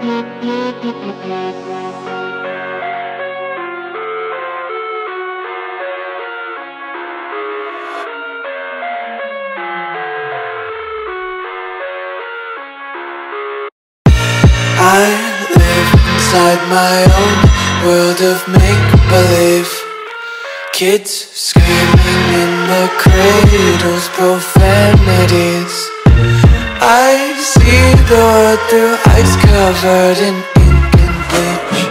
I live inside my own world of make-believe. Kids screaming in the cradles, profanities. I see the world through ice covered in ink and bleach.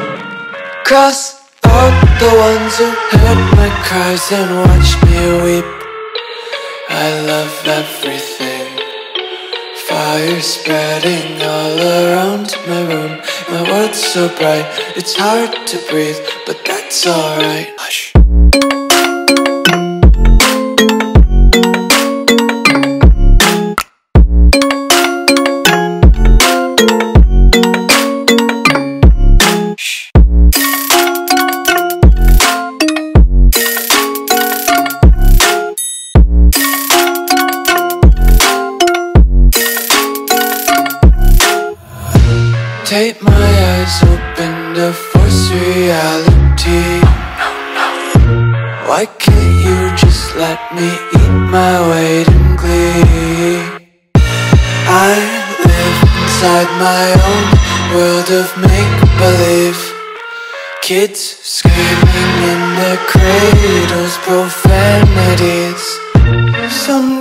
Cross out the ones who heard my cries and watched me weep. I love everything. Fire spreading all around my room. My world's so bright, it's hard to breathe, but that's alright. Hush. Take my eyes open to force reality. Why can't you just let me eat my weight in glee? I live inside my own world of make-believe. Kids screaming in their cradles, profanities. Some